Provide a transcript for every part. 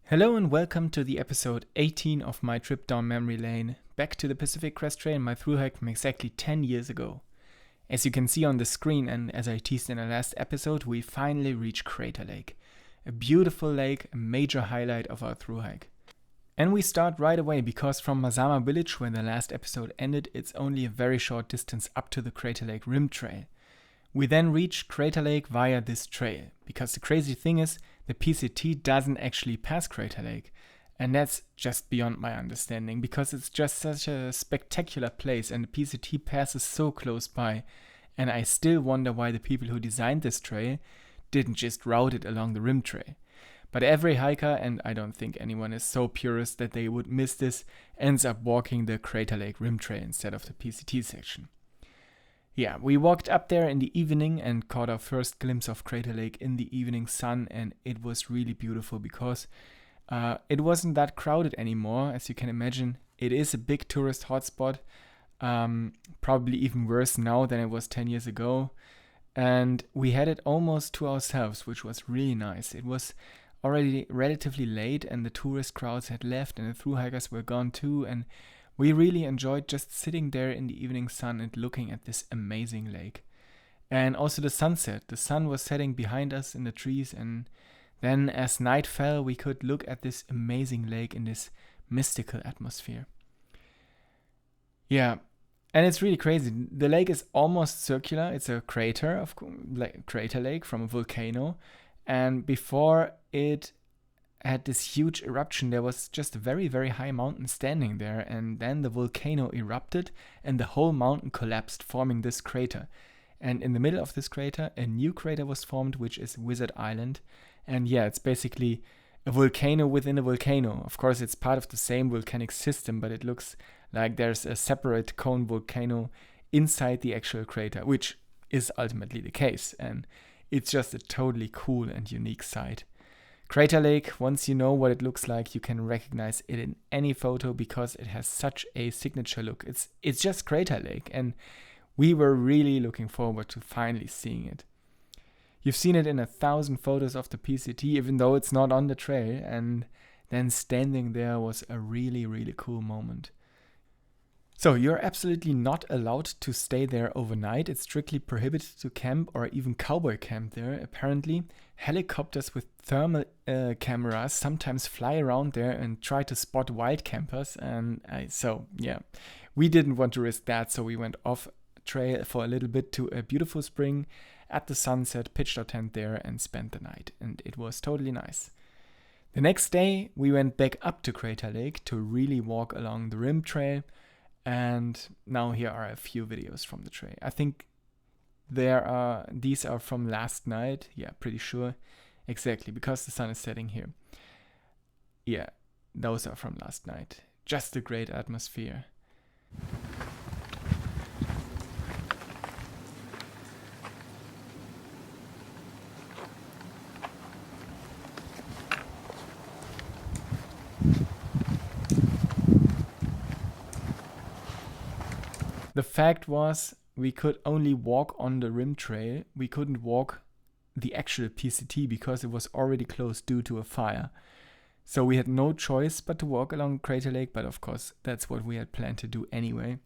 Hello and welcome to the episode 18 of my trip down memory lane, back to the Pacific Crest Trail, my Thru-hike from exactly 10 years ago. As you can see on the screen and as I teased in the last episode, we finally reached Crater Lake. A beautiful lake, a major highlight of our Thru-hike. And we start right away because from Mazama village, where the last episode ended, it's only a very short distance up to the Crater Lake Rim Trail. We then reach Crater Lake via this trail, because the crazy thing is, the PCT doesn't actually pass Crater Lake. And that's just beyond my understanding, because it's just such a spectacular place and the PCT passes so close by. And I still wonder why the people who designed this trail didn't just route it along the rim trail. But every hiker, and I don't think anyone is so purist that they would miss this, ends up walking the Crater Lake Rim Trail instead of the PCT section. Yeah, we walked up there in the evening and caught our first glimpse of Crater Lake in the evening sun, and it was really beautiful because it wasn't that crowded anymore. As you can imagine, it is a big tourist hotspot, probably even worse now than it was 10 years ago. And we had it almost to ourselves, which was really nice. It was already relatively late and the tourist crowds had left and the thru-hikers were gone too, and we really enjoyed just sitting there in the evening sun and looking at this amazing lake. And also the sunset. The sun was setting behind us in the trees, and then as night fell, we could look at this amazing lake in this mystical atmosphere. Yeah, and it's really crazy. The lake is almost circular. It's a crater crater lake from a volcano. And before it had this huge eruption, there was just a very, very high mountain standing there, and then the volcano erupted and the whole mountain collapsed, forming this crater. And in the middle of this crater, a new crater was formed, which is Wizard Island. And yeah, it's basically a volcano within a volcano. Of course, it's part of the same volcanic system, but it looks like there's a separate cone volcano inside the actual crater, which is ultimately the case. And it's just a totally cool and unique sight. Crater Lake, once you know what it looks like, you can recognize it in any photo because it has such a signature look. It's just Crater Lake, and we were really looking forward to finally seeing it. You've seen it in 1,000 photos of the PCT, even though it's not on the trail, and then standing there was a really, really cool moment. So you're absolutely not allowed to stay there overnight. It's strictly prohibited to camp or even cowboy camp there. Apparently, helicopters with thermal cameras sometimes fly around there and try to spot wild campers. And we didn't want to risk that, so we went off trail for a little bit to a beautiful spring at the sunset, pitched our tent there and spent the night. And it was totally nice. The next day, we went back up to Crater Lake to really walk along the rim trail. And now here are a few videos from the trail. I think these are from last night. Yeah, pretty sure. Exactly, because the sun is setting here. Yeah, those are from last night. Just a great atmosphere. The fact was, we could only walk on the rim trail. We couldn't walk the actual PCT because it was already closed due to a fire. So we had no choice but to walk along Crater Lake, but of course that's what we had planned to do anyway.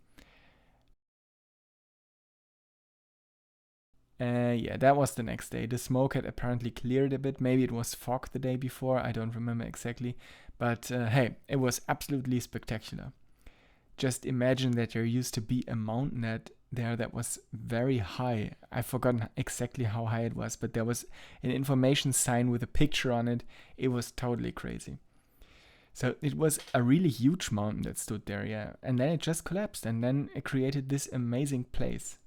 That was the next day. The smoke had apparently cleared a bit. Maybe it was fog the day before. I don't remember exactly. But hey, it was absolutely spectacular. Just imagine that there used to be a mountain that was very high. I've forgotten exactly how high it was, but there was an information sign with a picture on it. It was totally crazy. So it was a really huge mountain that stood there, yeah. And then it just collapsed, and then it created this amazing place.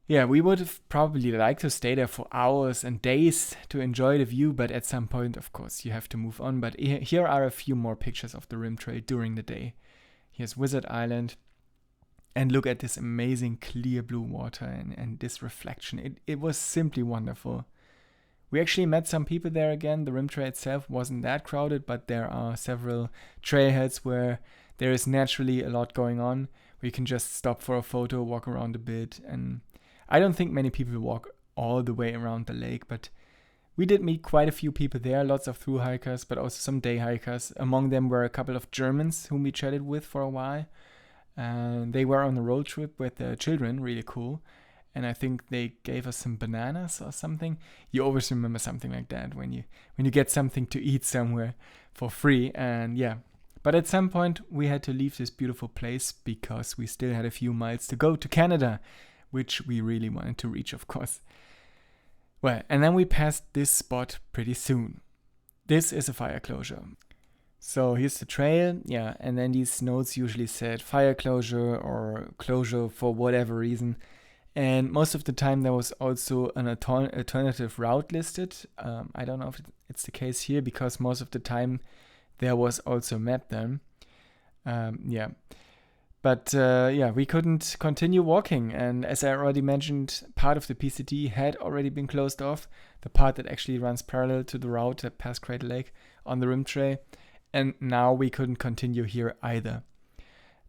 Yeah, we would have probably liked to stay there for hours and days to enjoy the view, but at some point, of course, you have to move on. But here are a few more pictures of the rim trail during the day. Here's Wizard Island. And look at this amazing clear blue water and this reflection. It was simply wonderful. We actually met some people there again. The rim trail itself wasn't that crowded, but there are several trailheads where there is naturally a lot going on, where you can just stop for a photo, walk around a bit, and I don't think many people walk all the way around the lake, but We did meet quite a few people there, lots of through hikers, but also some day hikers. Among them were a couple of Germans whom we chatted with for a while. And they were on a road trip with their children, really cool. And I think they gave us some bananas or something. You always remember something like that when you get something to eat somewhere for free. And yeah, but at some point we had to leave this beautiful place because we still had a few miles to go to Canada, which we really wanted to reach, of course. Well, and then we passed this spot pretty soon. This is a fire closure. So here's the trail, yeah, and then these notes usually said fire closure or closure for whatever reason. And most of the time there was also an alternative route listed. I don't know if it's the case here because most of the time there was also a map then. Yeah. But we couldn't continue walking. And as I already mentioned, part of the PCT had already been closed off. The part that actually runs parallel to the route that passed Crater Lake on the rim tray. And now we couldn't continue here either.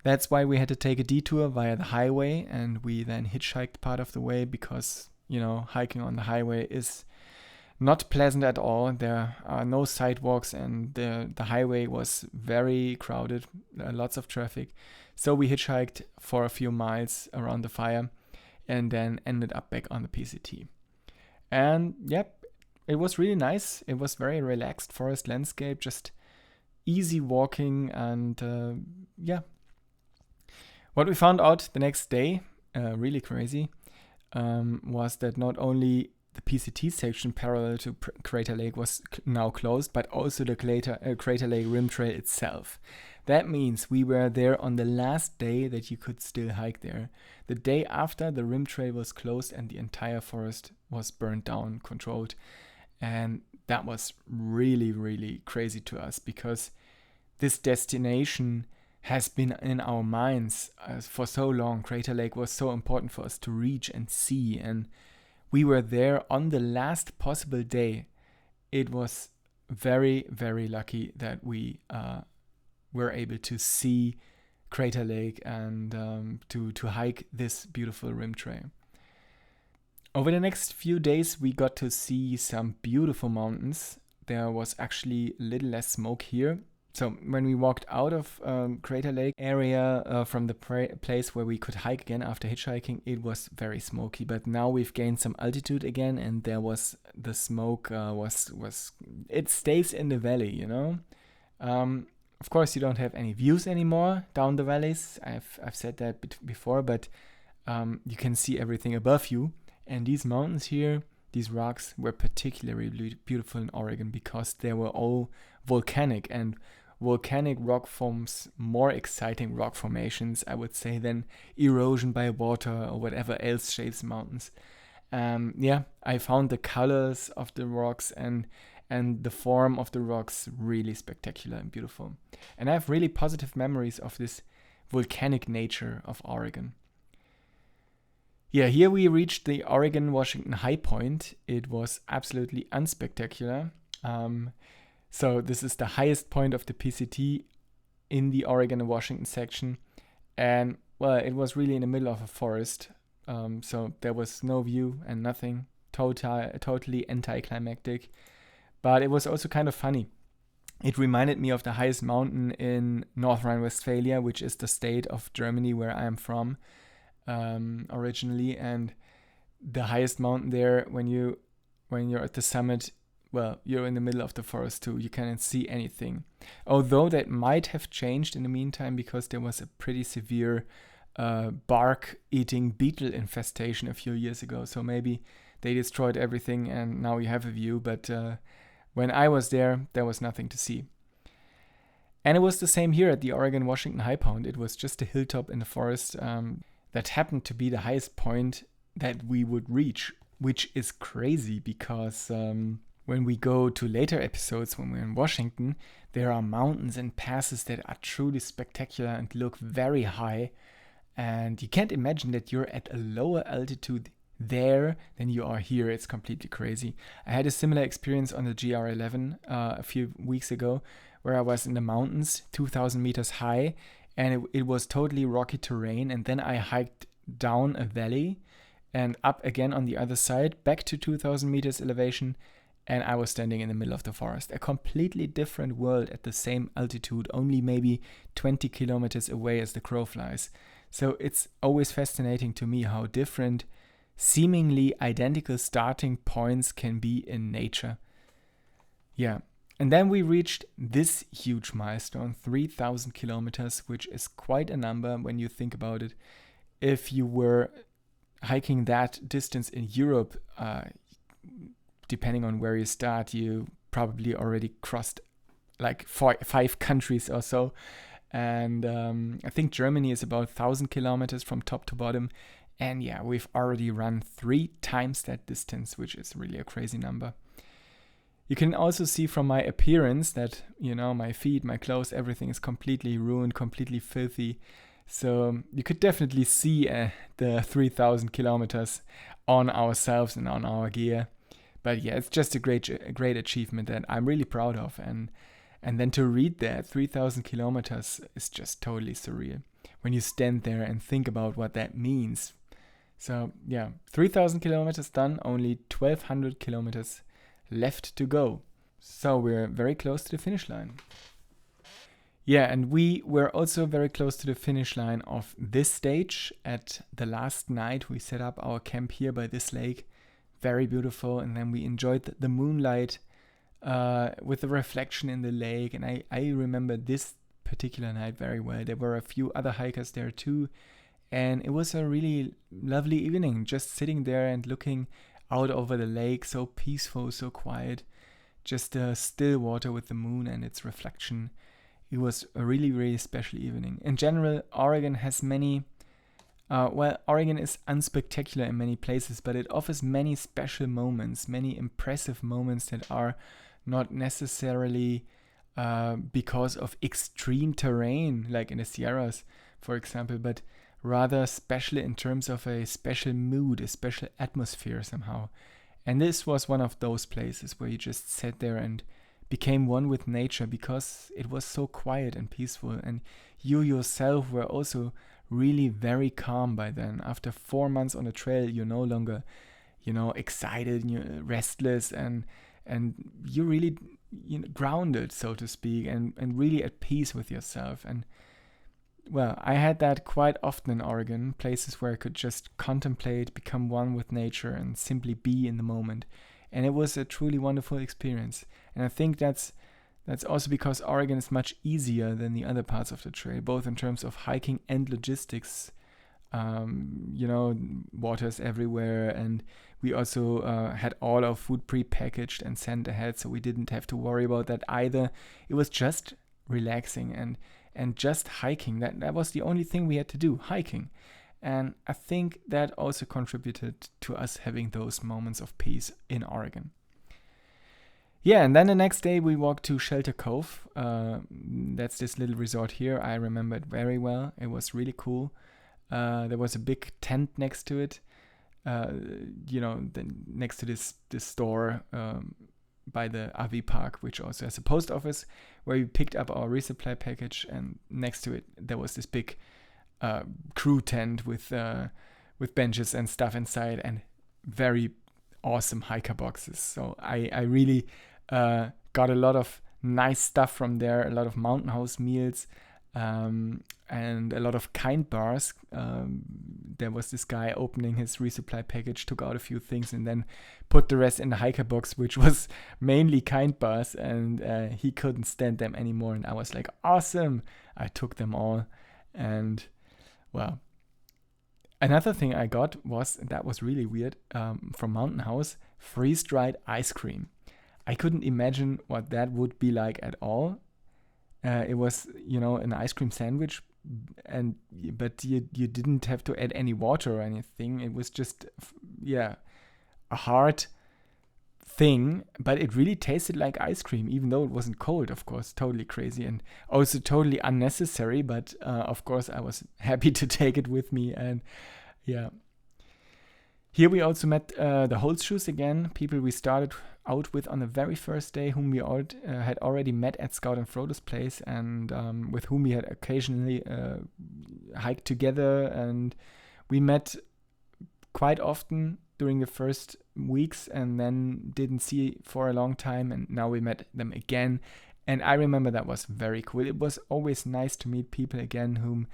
That's why we had to take a detour via the highway. And we then hitchhiked part of the way because, hiking on the highway is not pleasant at all. There are no sidewalks and the highway was very crowded, lots of traffic. So we hitchhiked for a few miles around the fire and then ended up back on the PCT. And yep, it was really nice. It was very relaxed forest landscape, just easy walking and What we found out the next day, really crazy, was that not only the PCT section parallel to Crater Lake was now closed, but also the Crater Lake rim trail itself. That means we were there on the last day that you could still hike there. The day after, the rim trail was closed and the entire forest was burned down, controlled. And that was really, really crazy to us because this destination has been in our minds for so long. Crater Lake was so important for us to reach and see, and we were there on the last possible day. It was very, very lucky that we were able to see Crater Lake and to hike this beautiful rim trail. Over the next few days, we got to see some beautiful mountains. There was actually a little less smoke here. So when we walked out of Crater Lake area from the place where we could hike again after hitchhiking, it was very smoky. But now we've gained some altitude again, and there was the smoke it stays in the valley, Of course, you don't have any views anymore down the valleys. I've said that before, but you can see everything above you. And these mountains here, these rocks, were particularly beautiful in Oregon because they were all volcanic, and volcanic rock forms more exciting rock formations, I would say, than erosion by water or whatever else shapes mountains. I found the colors of the rocks and the form of the rocks really spectacular and beautiful. And I have really positive memories of this volcanic nature of Oregon. Yeah, here we reached the Oregon-Washington Highpoint. It was absolutely unspectacular. So this is the highest point of the PCT in the Oregon and Washington section. And, well, it was really in the middle of a forest. So there was no view and nothing. Totally anticlimactic. But it was also kind of funny. It reminded me of the highest mountain in North Rhine-Westphalia, which is the state of Germany where I am from originally. And the highest mountain there, when you're at the summit, well, you're in the middle of the forest too. You cannot see anything. Although that might have changed in the meantime because there was a pretty severe bark-eating beetle infestation a few years ago. So maybe they destroyed everything and now you have a view. But when I was there was nothing to see. And it was the same here at the Oregon-Washington Highpoint. It was just a hilltop in the forest that happened to be the highest point that we would reach, which is crazy because when we go to later episodes when we're in Washington, there are mountains and passes that are truly spectacular and look very high. And you can't imagine that you're at a lower altitude there than you are here. It's completely crazy. I had a similar experience on the GR11 a few weeks ago where I was in the mountains, 2,000 meters high, and it was totally rocky terrain. And then I hiked down a valley and up again on the other side, back to 2,000 meters elevation. and I was standing in the middle of the forest. A completely different world at the same altitude, only maybe 20 kilometers away as the crow flies. So it's always fascinating to me how different seemingly identical starting points can be in nature. Yeah. And then we reached this huge milestone, 3,000 kilometers, which is quite a number when you think about it. If you were hiking that distance in Europe, depending on where you start, you probably already crossed like 5 countries or so. And I think Germany is about 1,000 kilometers from top to bottom. And yeah, we've already run 3 times that distance, which is really a crazy number. You can also see from my appearance that, my feet, my clothes, everything is completely ruined, completely filthy. So you could definitely see the 3,000 kilometers on ourselves and on our gear. But yeah, it's just a great achievement that I'm really proud of. And then to read that 3,000 kilometers is just totally surreal when you stand there and think about what that means. So yeah, 3,000 kilometers done, only 1,200 kilometers left to go. So we're very close to the finish line. Yeah, and we were also very close to the finish line of this stage. At the last night, we set up our camp here by this lake. Very beautiful. And then we enjoyed the moonlight with the reflection in the lake. And I remember this particular night very well. There were a few other hikers there too. And it was a really lovely evening, just sitting there and looking out over the lake, so peaceful, so quiet, just still water with the moon and its reflection. It was a really, really special evening. In general, Oregon has many, Oregon is unspectacular in many places, but it offers many special moments, many impressive moments that are not necessarily because of extreme terrain, like in the Sierras, for example, but rather special in terms of a special mood, a special atmosphere somehow. And this was one of those places where you just sat there and became one with nature because it was so quiet and peaceful. And you yourself were also really very calm by then. After 4 months on a trail, you're no longer, excited, and you're restless, and you're really grounded, so to speak, and really at peace with yourself. And well, I had that quite often in Oregon, places where I could just contemplate, become one with nature, and simply be in the moment. And it was a truly wonderful experience. And I think that's also because Oregon is much easier than the other parts of the trail, both in terms of hiking and logistics. Water's everywhere, and we also had all our food pre-packaged and sent ahead, so we didn't have to worry about that either. It was just relaxing and just hiking. That was the only thing we had to do, hiking. And I think that also contributed to us having those moments of peace in Oregon. Yeah, and then the next day we walked to Shelter Cove. That's this little resort here. I remember it very well. It was really cool. There was a big tent next to it. Next to this store by the RV park, which also has a post office, where we picked up our resupply package, and next to it there was this big crew tent with benches and stuff inside, and very awesome hiker boxes. So I really got a lot of nice stuff from there, a lot of Mountain House meals, and a lot of Kind bars. There was this guy opening his resupply package, took out a few things, and then put the rest in the hiker box, which was mainly Kind bars, and he couldn't stand them anymore. And I was like, awesome! I took them all, and well, another thing I got that was really weird, from Mountain House, freeze-dried ice cream. I couldn't imagine what that would be like at all. It was, an ice cream sandwich, but you didn't have to add any water or anything. It was just, a hard thing, but it really tasted like ice cream, even though it wasn't cold, of course. Totally crazy and also totally unnecessary, but of course I was happy to take it with me. And yeah. Here we also met the Holzschuhs again, people we started out with on the very first day, whom we had already met at Scout and Frodo's place, and with whom we had occasionally hiked together. And we met quite often during the first weeks and then didn't see for a long time, and now we met them again. And I remember that was very cool. It was always nice to meet people again whom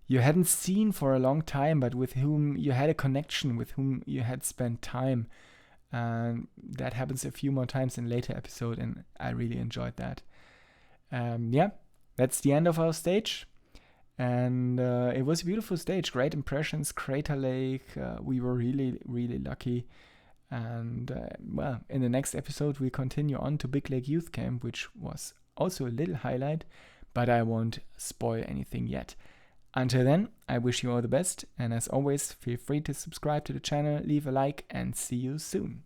you hadn't seen for a long time, but with whom you had a connection, with whom you had spent time. And that happens a few more times in later episode, and I really enjoyed that. That's the end of our stage. And it was a beautiful stage. Great impressions, Crater Lake. We were really, really lucky. And in the next episode, we continue on to Big Lake Youth Camp, which was also a little highlight, but I won't spoil anything yet. Until then, I wish you all the best. And as always, feel free to subscribe to the channel, leave a like, and see you soon.